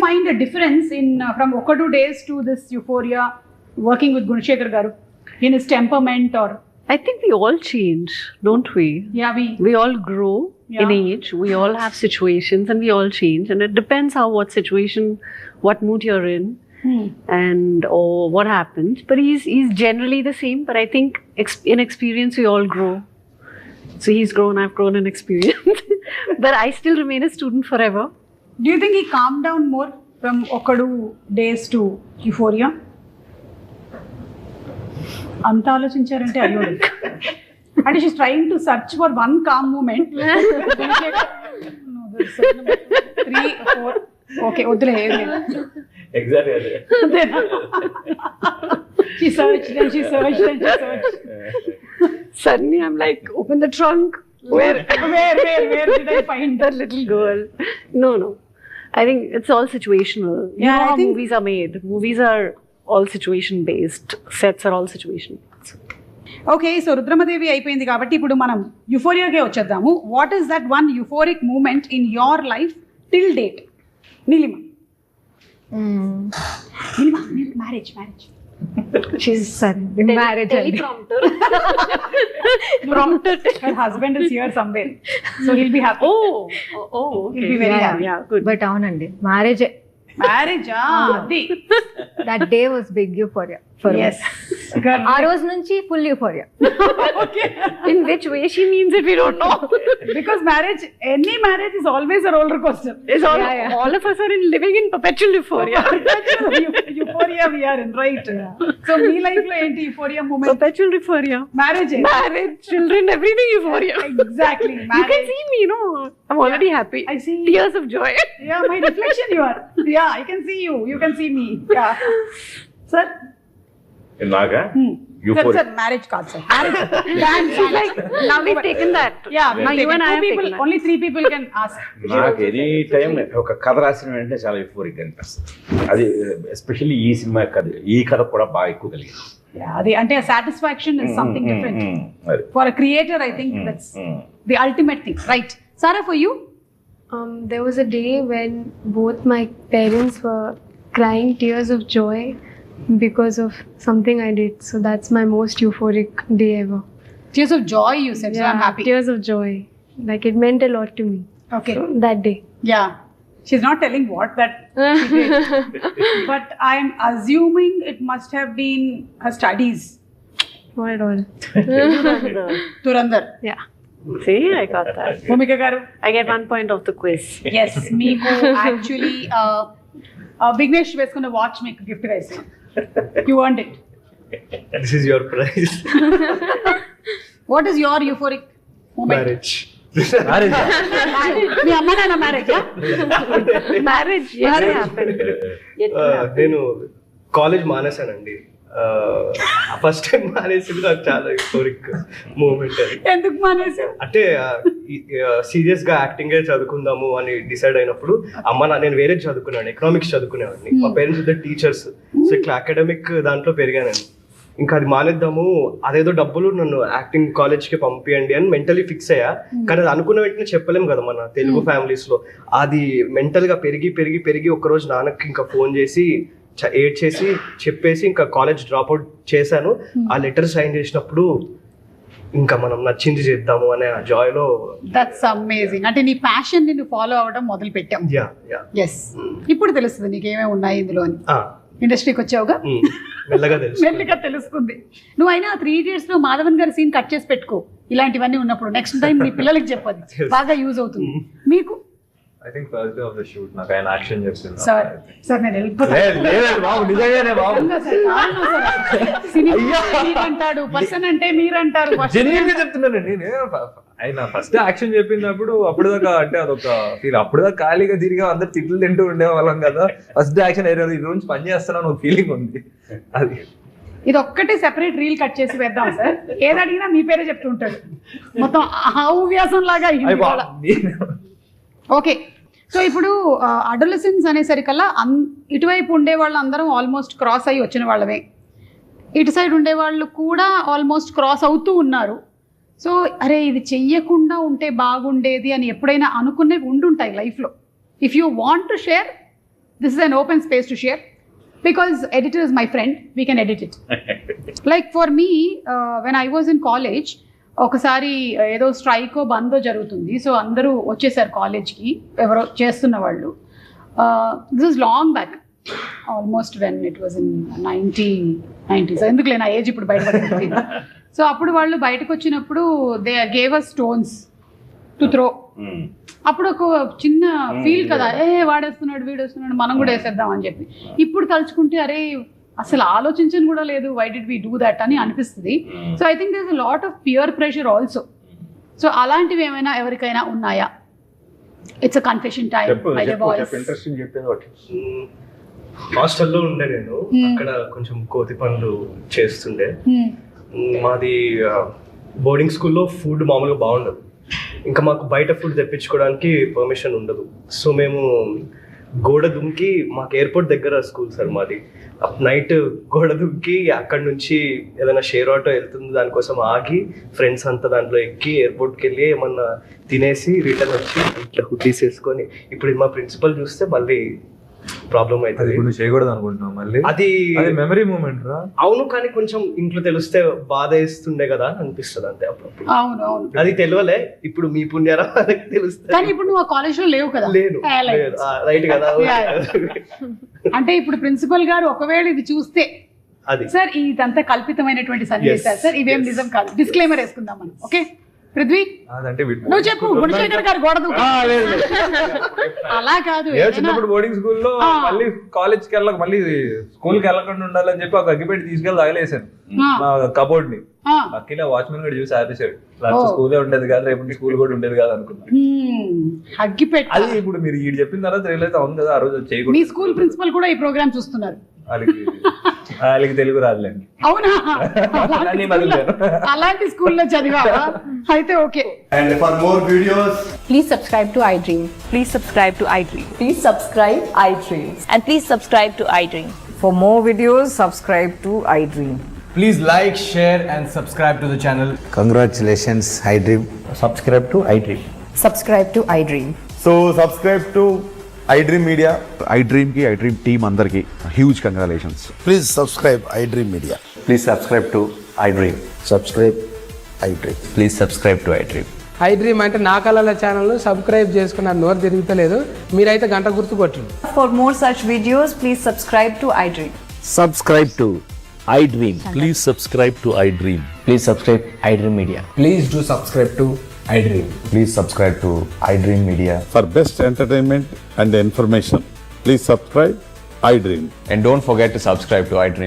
Find a difference in from Okadu days to this Euphoria, working with Gunashekhar garu, in his temperament or I think we all change, don't we? yeah We all grow in Yeah. age. We all have situations, and we all change. And it depends how, what situation, what mood you're in, and or what happens. But he's generally the same. But I think in experience we all grow. So he's grown, I've grown in experience. But I still remain a student forever. Do you think he calmed down more from Okadu days to Euphoria? అంత ఆలోచించారంటే అయ్యో అంటే she's trying to search for one calm moment 3 4 okay వద్దులే exactly అదే. she searched and she searched and she searched. Suddenly I'm like, open the trunk. Where did I find that little girl? No. I think it's all situational. You Yeah, know I how think- movies are made. Movies are all situation based. Sets are all situation based. Okay so Rudramadevi అయిపోయింది కాబట్టి ఇప్పుడు మనం యుఫోరియాకే వచ్చేద్దాము. What is that one euphoric moment in your life till date? Neelima marriage She's marriage. Teleprompter. Prompter. her husband is here somewhere so he'll be happy. Okay. He'll be very Yeah, happy. Yeah, good. But అవునండి marriage marriage అది that day was big euphoria for yes ఆ రోజు నుంచి full euphoria. In which way she means it, we don't know. because any marriage is always a roller coaster. It's all, Yeah. all of us are living in perpetual euphoria. Euphoria we are in, right? So మీ life లో ఏంటి euphoria moment? Perpetual euphoria. Marriage Marriage, children, everything euphoria. exactly. You can see me, I'm already happy. I see. Tears of joy. Yeah, my reflection you are. Yeah, I can see you. You can see me. Yeah. Sir? Naga Sir, euphoria sir, marriage card, sir. Marriage. Like, now we've taken that. Yeah, Now we've you taken and I two have people, taken that. only 3 people can ask. నాకు any time ఒక కథ రాసిన వెంటనే చాలా euphoric అనిపిస్తుంది. అది especially ఈ cinema కథ, ఈ కథ కూడా బాగా ఎక్కువ కలిగింది. Yeah, the entire satisfaction is something different. అది For a creator, I think that's the ultimate thing, right? Sarah, for you? There was a day when both my parents were crying tears of joy because of something I did. So that's my most euphoric day ever. Tears of joy, you said. So I'm happy. Tears of joy. Like it meant a lot to me. Okay. That day. Yeah. She's not telling what that she did. But I'm assuming it must have been her studies. Not at all. Turandar. Yeah. See, I got that. Bhumika garu. I get 1 point of the quiz. Yes, meeku actually Vignesh వేసుకున్న watch మీకు gift గా ఇస్తాను. You earned it. This is your prize. What is your euphoric moment? Marriage. మీ అమ్మ నాన్న marriage? Marriage yet to happen. Yet to happen. నేను college మానేశానండి. First time మానేసింది నాకు చాలా హిస్టోరిక్ మూమెంట్ అది. ఎందుకు మానేసావు? అంటే సీరియస్ గా యాక్టింగ్ చదువుకుందాము అని డిసైడ్ అయినప్పుడు నేను వేరే చదువుకున్నాను, ఎకనామిక్స్ చదువుకునేవాడిని. మా పేరెంట్స్ ఇద్దరు టీచర్స్. సో ఇట్లా అకాడమిక్ దాంట్లో పెరిగాను. ఇంకా అది మానేద్దాము, అదేదో డబ్బులు నన్ను యాక్టింగ్ కాలేజ్కి పంపియండి అని మెంటలీ ఫిక్స్ అయ్యా. కానీ అది అనుకున్న వెంటనే చెప్పలేము కదా మన తెలుగు ఫ్యామిలీస్ లో. అది మెంటల్ గా పెరిగి పెరిగి పెరిగి ఒకరోజు నాన్నకి ఇంకా ఫోన్ చేసి ఏడ్ చేసి చెప్పేసి ఇంకా కాలేజ్ డ్రాప్ అవుట్ చేశాను. ఆ లెటర్ సైన్ చేసినప్పుడు ఇంకా మనం నచ్చింది చేద్దాము అనే ఆ జాయ్ లో. That's amazing. అంటే నీ ప్యాషన్ ని ఫాలో అవడం మొదలు పెట్టాం. ఎస్, ఇప్పుడు తెలుస్తుంది నీకేమేమి ఉన్నాయి ఇందులో అని. ఇండస్ట్రీకి వచ్చావుగా మెల్లగా తెలుసు, మెల్లిగా తెలుస్తుంది. నువ్వు అయినా 3 Idiots లో మాధవన్ గారి సీన్ కట్ చేసి పెట్టుకో. ఇలాంటివన్నీ ఉన్నప్పుడు నెక్స్ట్ టైం నీ పిల్లలకి చెప్పదు, బాగా యూజ్ అవుతుంది మీకు. I think first day of the shoot నాకు ఆయన యాక్షన్ చెప్తున్నా. సార్ నేను వెళ్ళిపోతాను. బాబు నిజంగానే బాబు అంటాడు పర్సన్ అంటే మీరంటారు. జెన్యున్ గా చెప్తున్నానండి. నేను ఆయన ఫస్ట్ యాక్షన్ చెప్పినప్పుడు అప్పటిదాకా అంటే అదొక ఫీల్. అప్పటిదాకా ఖాళీగా తిరిగా అందరు తిట్లు తింటూ ఉండేవాళ్ళం కదా. ఫస్ట్ యాక్షన్ ఈ రోజు పని చేస్తున్నాను ఒక ఫీలింగ్ ఉంది. అది ఇది ఒక్కటే సెపరేట్ రీల్ కట్ చేసి వేద్దాం సార్. ఏది అడిగినా మీ పేరే చెప్తుంటాడు, మొత్తం హవ్యాసం లాగా. ఓకే, సో ఇప్పుడు అడోలసెన్స్ అనేసరికల్లా ఇటువైపు ఉండే వాళ్ళు అందరం ఆల్మోస్ట్ క్రాస్ అయ్యి వచ్చిన వాళ్ళమే, ఇటు సైడ్ ఉండే వాళ్ళు కూడా ఆల్మోస్ట్ క్రాస్ అవుతూ ఉన్నారు. సో అరే ఇది చెయ్యకుండా ఉంటే బాగుండేది అని ఎప్పుడైనా అనుకునేవి ఉండుంటాయి లైఫ్లో. If you want to share this is an open space to share because editor is my friend, we can edit it. Like for me, when I was in college, ఒకసారి ఏదో స్ట్రైకో బందో జరుగుతుంది, సో అందరూ వచ్చేసారు కాలేజ్కి ఎవరో చేస్తున్న వాళ్ళు. This is long back, almost when it was in 1990s. ఎందుకులే నా ఏజ్ ఇప్పుడు బయటపడుతుంది. సో అప్పుడు వాళ్ళు బయటకు వచ్చినప్పుడు they gave us stones to throw. అప్పుడు ఒక చిన్న ఫీల్ కదా, వాడేస్తున్నాడు వీడేస్తున్నాడు మనం కూడా వేసేద్దాం అని చెప్పి. ఇప్పుడు తలుచుకుంటే అరే అసలు ఆలోచించని కూడా లేదు, why did we do that అని అనిపిస్తుంది. So I think there is a lot of peer pressure also. సో అలాంటివి ఏమైనా ఎవరికైనా ఉన్నాయా? It's a confession time. Interesting చెప్పేది ఒకటి. హాస్టల్లో ఉండే నేను, అక్కడ కొంచెం కోతి పనులు చేస్తుండే. మాది బోర్డింగ్ స్కూల్లో ఫుడ్ మామూలుగా బాగుండదు, ఇంకా మాకు బయట ఫుడ్ తెప్పించుకోవడానికి పర్మిషన్ ఉండదు. సో మేము గోడ దుంకి, మాకు ఎయిర్పోర్ట్ దగ్గర స్కూల్ సార్ మాది, నైట్ గోడ దుంకి అక్కడ నుంచి ఏదైనా షేర్ ఆటో వెళ్తుంది దానికోసం ఆగి ఫ్రెండ్స్ అంతా దాంట్లో ఎక్కి ఎయిర్పోర్ట్కి వెళ్ళి ఏమన్నా తినేసి రిటర్న్ వచ్చి ఇట్లా హుడ్డీస్ వేసుకొని, ఇప్పుడు మా ప్రిన్సిపల్ చూస్తే మళ్ళీ ప్రాబ్లం అవుతుంది. ఇప్పుడు చేయకూడదు అనుకుంటున్నాం మళ్ళీ. అది మెమరీ మూమెంట్ రా. అవును, కానీ కొంచెం ఇంట్లో తెలిస్తే బాధ వేస్తుండే కదా అని అనిపిస్తుంది అంతే అప్పుడప్పుడు. అవును అవును, అది తెలియలే, ఇప్పుడు మీ పుణ్యారా వాళ్ళకి తెలుస్తుంది. కానీ ఇప్పుడు నువ్వు ఆ కాలేజ్ లో లేవు కదా. లేదు రైట్ కదా. అంటే ఇప్పుడు ప్రిన్సిపల్ గారు ఒకవేళ ఇది చూస్తే, అది సార్ ఇదంతా కల్పితమైనటువంటి సన్నివేశాలు సార్, ఇవేం నిజం కాదు, డిస్క్లైమర్ వేసుకుందాం మనం. ఓకే పృథ్వీ, అదంటే నువ్వు చెప్పు. గుణశేఖర్ గారు గోడదు అలా కాదు. చిన్నప్పుడు బోర్డింగ్ స్కూల్లో మళ్ళీ కాలేజ్కి వెళ్ళక, మళ్ళీ స్కూల్కి వెళ్ళకుండా ఉండాలని చెప్పి ఒక అగ్గిపెట్టి తీసుకెళ్ళి తగలేసాను మా కబోర్డ్ ని. అక్కిలే వాచ్మెన్ కూడా చూసి ఆపేశాడు. స్కూలే ఉండేది కాదు, రేపు స్కూల్ కూడా ఉండేది కాదు అనుకున్నాను. అగ్గిపెట్టి అది ఇప్పుడు మీరు ఈ చెప్పిన తర్వాత రియలైజ్ అవును కదా, ఆ రోజు చేయకూడదు. మీ స్కూల్ ప్రిన్సిపల్ కూడా ఈ ప్రోగ్రామ్ చూస్తున్నారు. వాళ్ళకి తెలుగు రాదులేండి. అవునా? అలాంటి స్కూల్లో చదివావా? అయితే okay. And for more videos, please subscribe to iDream. Please subscribe to iDream. Please subscribe iDream. And please subscribe to iDream. For more videos, subscribe to iDream. please like, share and subscribe to the channel. Congratulations, iDream. Subscribe to iDream. Subscribe to iDream. So subscribe to iDream Media. iDream ki iDream team andarki huge congratulations. Please subscribe iDream Media. Please subscribe to iDream. Subscribe iDream. Please subscribe to iDream. iDream అంటే నా కళల channel subscribe చేసుకున్నారు, నోరు తిరుగుతలేదు, మీరైతే గంట గుర్తు కొట్టండి. For more such videos, please subscribe to iDream. Subscribe to iDream. Please subscribe to iDream. Please subscribe iDream Media. Please do subscribe to iDream. Please subscribe to iDream Media. For best entertainment and information, please subscribe iDream. And don't forget to subscribe to iDream.